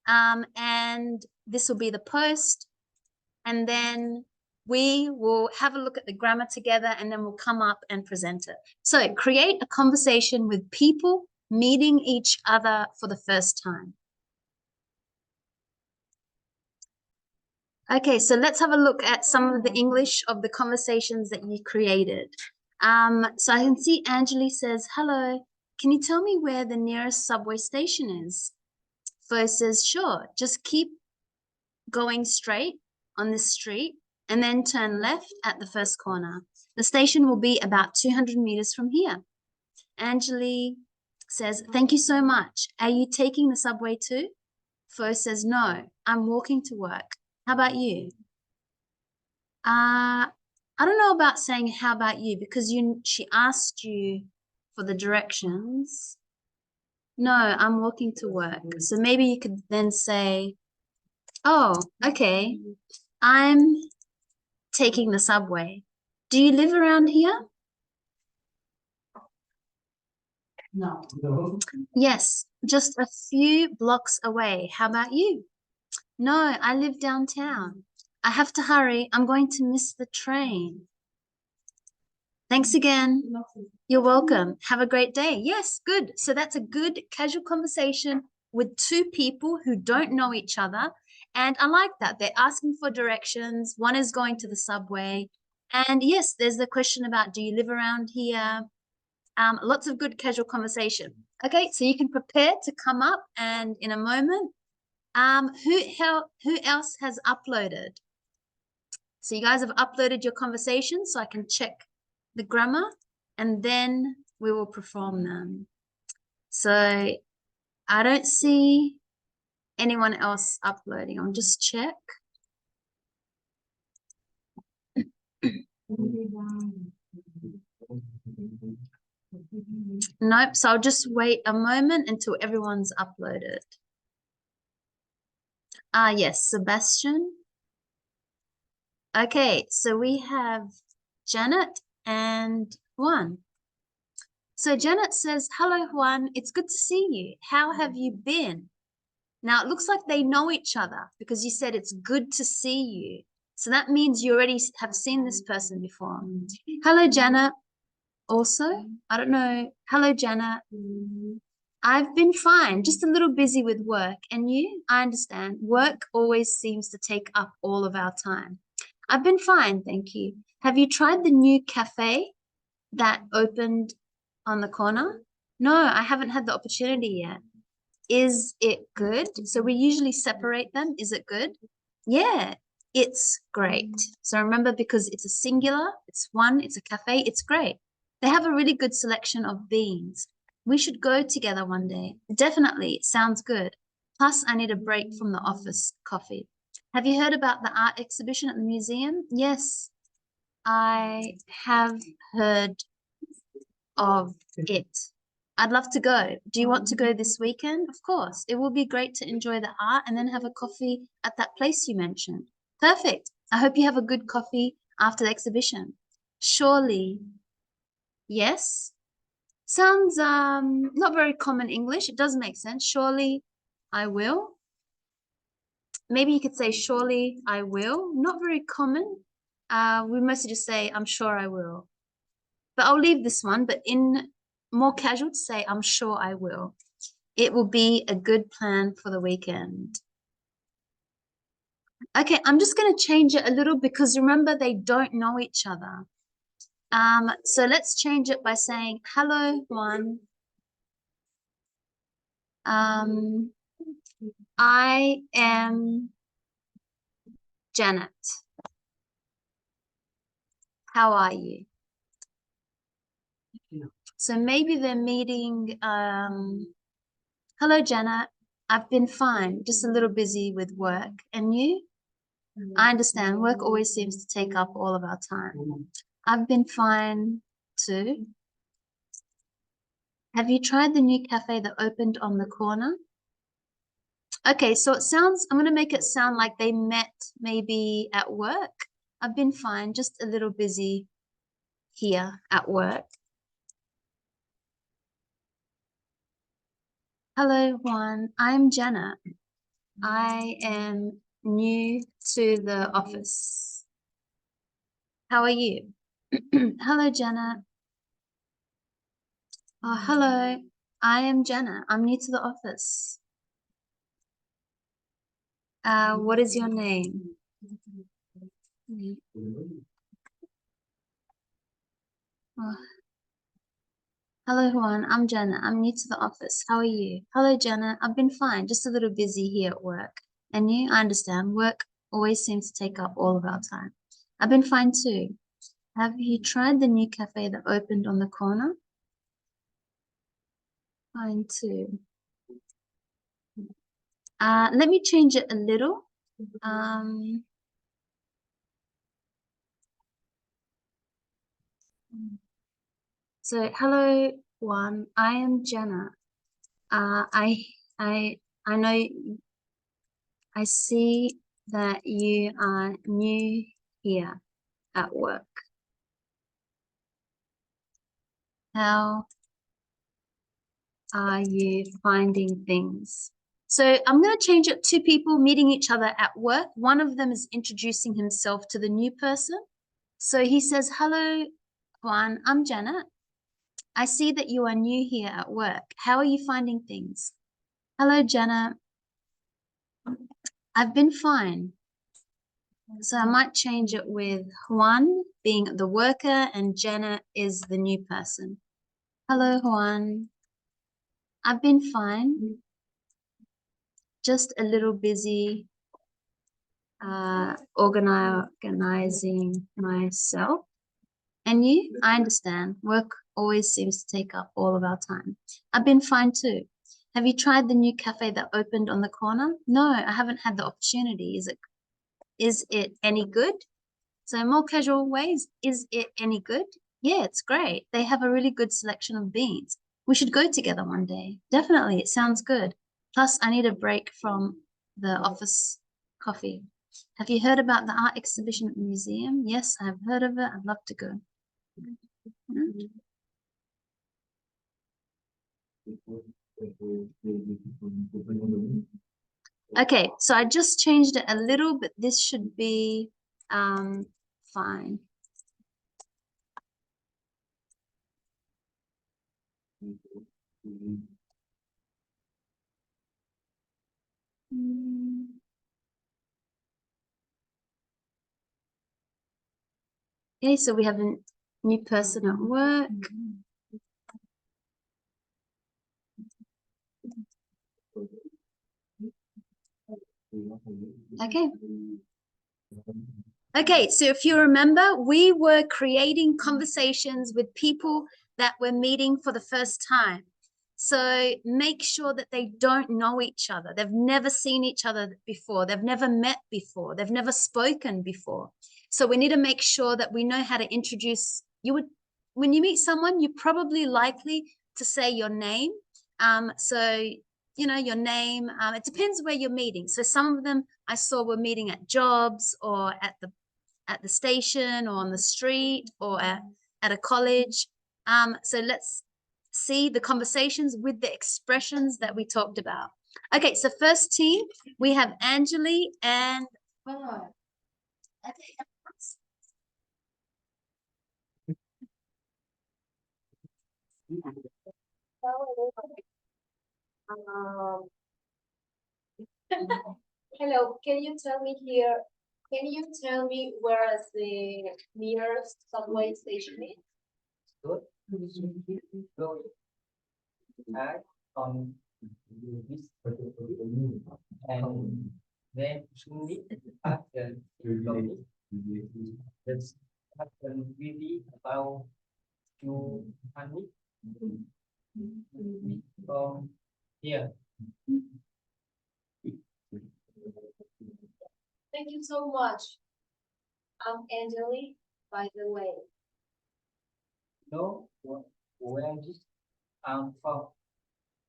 and this will be the post. And then we will have a look at the grammar together, and then we'll come up and present it. So create a conversation with people meeting each other for the first time. Okay, so let's have a look at some of the English of the conversations that you created. So I can see Angeli says, hello, can you tell me where the nearest subway station is? Fo says, sure, just keep going straight on this street and then turn left at the first corner. The station will be about 200 meters from here. Angeli says, thank you so much. Are you taking the subway too? Fo says, no, I'm walking to work. How about you? I don't know about saying how about you, because she asked you for the directions. No, I'm walking to work. So maybe you could then say, oh, okay, I'm taking the subway. Do you live around here? No. No. Yes, just a few blocks away. How about you? No, I live downtown. I have to hurry. I'm going to miss the train. Thanks again. You're welcome. Have a great day. Yes, good. So that's a good casual conversation with two people who don't know each other. And I like that. They're asking for directions. One is going to the subway. And yes, there's the question about, do you live around here? Lots of good casual conversation. Okay, so you can prepare to come up, and in a moment, who else has uploaded? So you guys have uploaded your conversation, so I can check the grammar, and then we will perform them. So I don't see anyone else uploading. I'll just check. Nope, so I'll just wait a moment until everyone's uploaded. Yes, Sebastian. Okay, so we have Janet and Juan. So Janet says, hello, Juan, it's good to see you. How have you been? Now, it looks like they know each other because you said it's good to see you. So that means you already have seen this person before. Hello, Janet. Also, I don't know. Hello, Janet. I've been fine, just a little busy with work. And you? I understand. Work always seems to take up all of our time. I've been fine, thank you. Have you tried the new cafe that opened on the corner? No, I haven't had the opportunity yet. Is it good? So we usually separate them. Is it good? Yeah, it's great. So remember, because it's a singular, it's one, it's a cafe, it's great. They have a really good selection of beans. We should go together one day. Definitely, it sounds good. Plus, I need a break from the office coffee. Have you heard about the art exhibition at the museum? Yes, I have heard of it. I'd love to go. Do you want to go this weekend? Of course. It will be great to enjoy the art and then have a coffee at that place you mentioned. Perfect. I hope you have a good coffee after the exhibition. Surely. Yes. Sounds not very common English. It does make sense. Surely I will. Maybe you could say surely I will. Not very common. We mostly just say I'm sure I will. But I'll leave this one, but in more casual to say I'm sure I will. It will be a good plan for the weekend. Okay, I'm just going to change it a little because remember they don't know each other. So let's change it by saying hello, Juan. I am Janet. How are you? So maybe they're meeting, hello, Janet. I've been fine, just a little busy with work. And you? I understand, work always seems to take up all of our time. I've been fine too. Have you tried the new cafe that opened on the corner? Okay, so it sounds, I'm going to make it sound like they met maybe at work. I've been fine, just a little busy here at work? Hello, Juan. I'm Jenna. I am new to the office. How are you? Hello, Jenna. Oh, hello. I am Jenna. I'm new to the office. What is your name? Oh. Hello, Juan. I'm Jenna. I'm new to the office. How are you? Hello, Jenna. I've been fine. Just a little busy here at work. And you? I understand. Work always seems to take up all of our time. I've been fine too. Have you tried the new cafe that opened on the corner? Fine too. Let me change it a little. So hello, Juan. I am Jenna. I know. I see that you are new here at work. How are you finding things? So I'm going to change it to people meeting each other at work. One of them is introducing himself to the new person. So he says, hello, Juan, I'm Janet. I see that you are new here at work. How are you finding things? Hello, Janet. I've been fine. So I might change it with Juan being the worker and Janet is the new person. Hello, Juan. I've been fine. Just a little busy organizing myself. And you? I understand. Work always seems to take up all of our time. I've been fine too. Have you tried the new cafe that opened on the corner? No, I haven't had the opportunity. Is it any good? So more casual ways, is it any good? Yeah, it's great. They have a really good selection of beans. We should go together one day. Definitely, it sounds good. Plus, I need a break from the office coffee. Have you heard about the art exhibition at the museum? Yes, I've heard of it. I'd love to go. Okay, so I just changed it a little, but this should be fine. Okay, so we have a new person at work. Okay. Okay, so if you remember, we were creating conversations with people that we're meeting for the first time. So make sure that they don't know each other. They've never seen each other before. They've never met before. They've never spoken before. So we need to make sure that we know how to introduce. When you meet someone, you're probably likely to say your name. So your name. It depends where you're meeting. So some of them I saw were meeting at jobs or at the station or on the street or at a college. So let's see the conversations with the expressions that we talked about. Okay, so first team, we have Angeli and Hello, can you tell me where is the nearest subway station is? Good. Go. Act on this and then soon after you that's happen really about 200 from here. Thank you so much. I'm Angeli, by the way. No, where this from?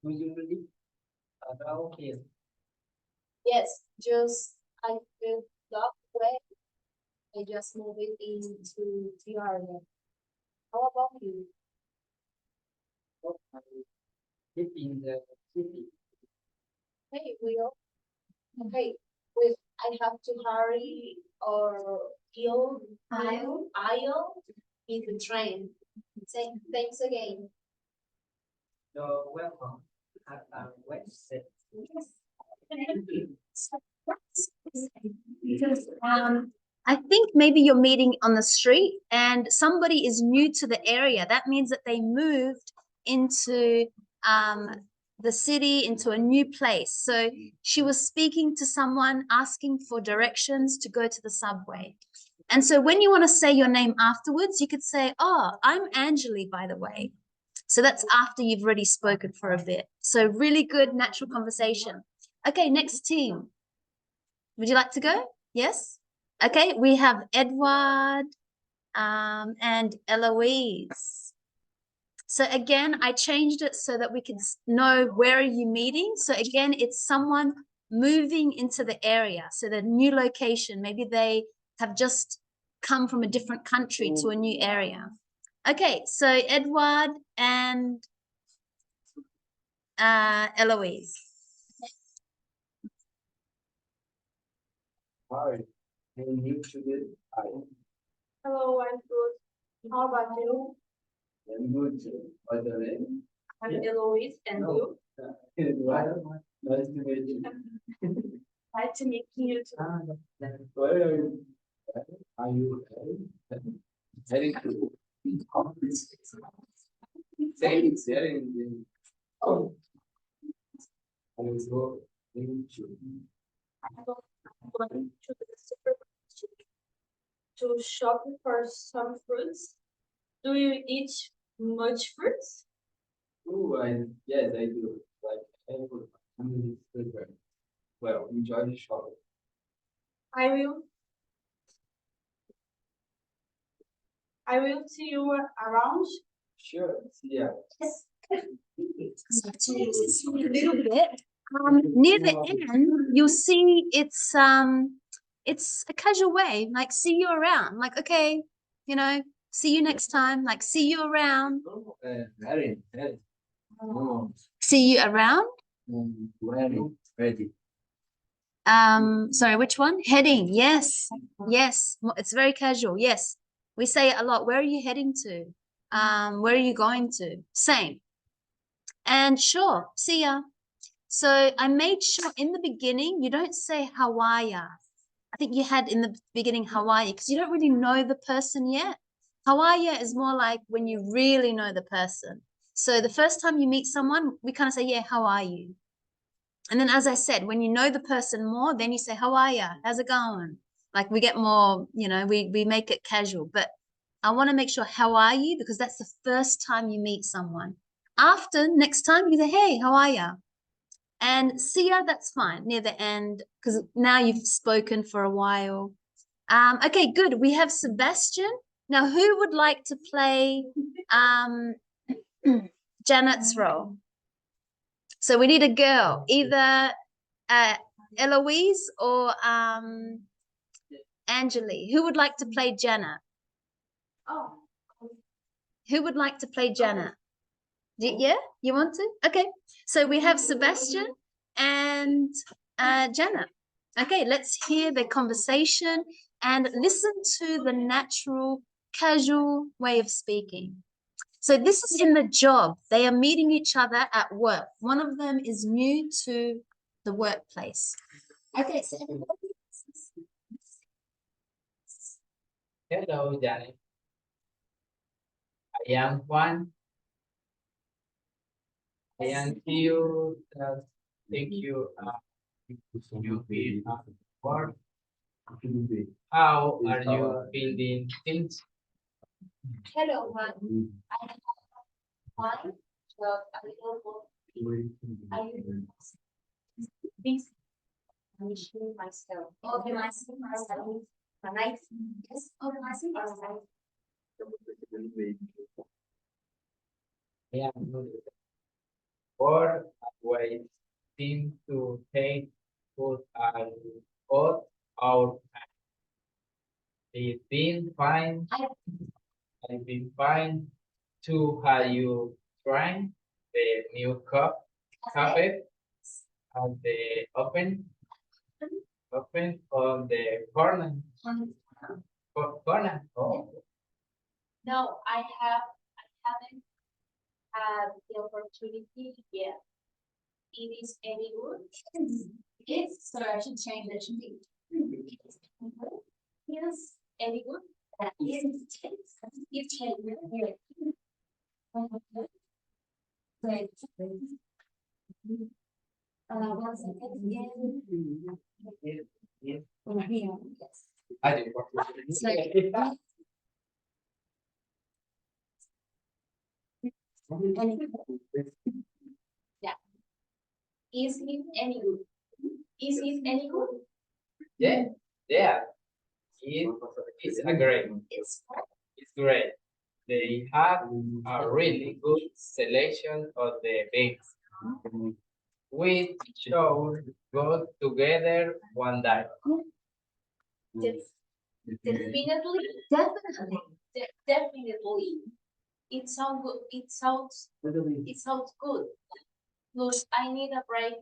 Usually around here. Yes, I feel that way. I just moved into the area. How about you? Live in the city. Hey, Will. Okay, Will, I have to hurry or aisle in the train. Say thanks again. So welcome at our website. Because I think maybe you're meeting on the street and somebody is new to the area. That means that they moved into the city, into a new place. So she was speaking to someone, asking for directions to go to the subway. And so when you want to say your name afterwards, you could say, "Oh, I'm Angeli, by the way." So that's after you've already spoken for a bit. So really good natural conversation. Okay, next team. Would you like to go? Yes? Okay, we have Edward and Eloise. So again, I changed it so that we can know where are you meeting. So again, it's someone moving into the area. So the new location, maybe they have just come from a different country to a new area. Okay, so Edward and Eloise. Hi, I'm new to the island. Hello, I'm good. How about you? I'm good. What's your name? I'm Eloise, and you? Eduardo. Nice to meet you. Nice to meet you too. Where are you? Are you heading to conference? Saying in oh. I was going to I'm going to the supermarket to shop for some fruits. Do you eat much fruits? oh, yes, I do. Like every family prefer. Well, enjoy the shopping. I will. I will see you around. Sure. See ya. So to use this a little bit. Near the end, you'll see it's a casual way, like see you around, like okay, see you next time, like see you around, Ready. Oh, see you around. ready. Sorry, which one? Heading. Yes, yes. It's very casual. Yes, we say it a lot. Where are you heading to? Where are you going to? Same. And sure, see ya. So I made sure in the beginning you don't say how are ya. I think you had in the beginning how are you because you don't really know the person yet. How are ya is more like when you really know the person. So the first time you meet someone, we kind of say, yeah, how are you? And then as I said, when you know the person more, then you say, how are ya? How's it going? Like we get more, we make it casual. But I want to make sure how are you? Because that's the first time you meet someone. After next time you say, hey, how are ya? And see ya, that's fine near the end because now you've spoken for a while. Okay, good. We have Sebastian. Now, who would like to play Janet's role? So we need a girl, either Eloise or Angeli. Who would like to play Janet? Oh, Who would like to play Janet? Yeah, you want to? Okay. So we have Sebastian and Janet. Okay, let's hear the conversation and listen to the natural, casual way of speaking. So this is in the job. They are meeting each other at work. One of them is new to the workplace. Okay, so everybody. Hello, Janet. I am Juan. I am here. Thank you. You feel work. How are you feeling things? hello, Juan. I am Juan. Available. I busy. Finishing myself. Organizing myself. Yes, organizing myself. I am good. Or waiting to take food out. They been fine. I've been fine. Two, have you tried the new cafe at the open on the corner? Corner. Oh, No, I haven't had the opportunity yet. It is any good? Yes, so I should change it to be. Yes, any good? Yes, it's Great. Once again. yes. Yes. I did. Is it any good? Is it any good? Yeah, yeah. It's a great. It's great. They have a really good selection of the things. We should go together one day. Definitely. Definitely. It sounds good. It sounds good. Look, I need a break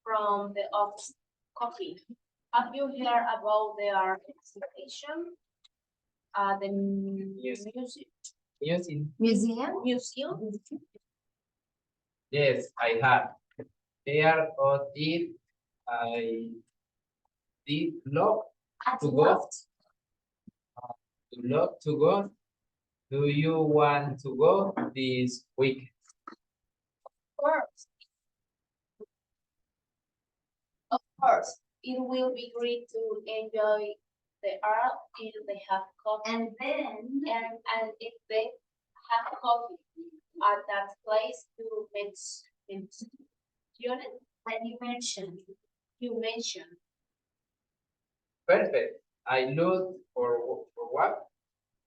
from the office coffee. Have you heard about their exhibition? The museum? Yes, I have. There or did I did love to go? To go. Do you want to go this week? Course. Of course, it will be great to enjoy the art if they have coffee. And if they have coffee at that place you mentioned. Perfect. I look for what?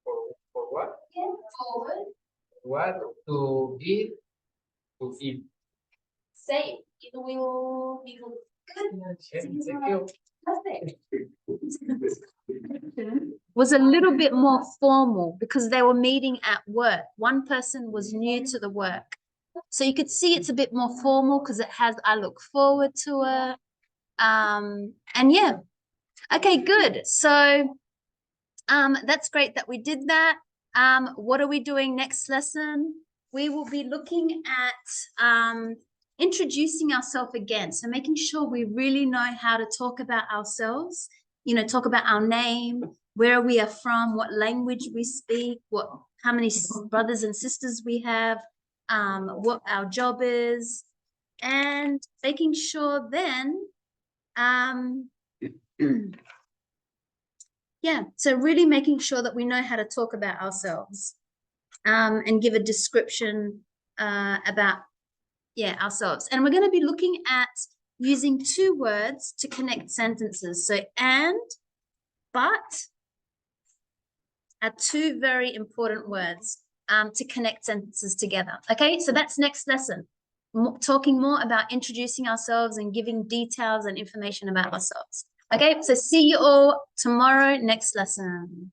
For what? Forward. What to eat? To eat. Say it will be good. Thank you. Perfect. Was a little bit more formal because they were meeting at work. One person was new to the work. So you could see it's a bit more formal because it has, I look forward to it. And yeah, okay, good. So that's great that we did that. What are we doing next lesson? We will be looking at introducing ourselves again. So making sure we really know how to talk about ourselves, you know, talk about our name, where we are from, what language we speak, how many brothers and sisters we have, what our job is, and making sure then, yeah, so really making sure that we know how to talk about ourselves, and give a description about, yeah, ourselves. And we're going to be looking at using two words to connect sentences. So and, but are two very important words to connect sentences together. Okay, so that's next lesson. Talking more about introducing ourselves and giving details and information about ourselves. Okay, so see you all tomorrow, next lesson.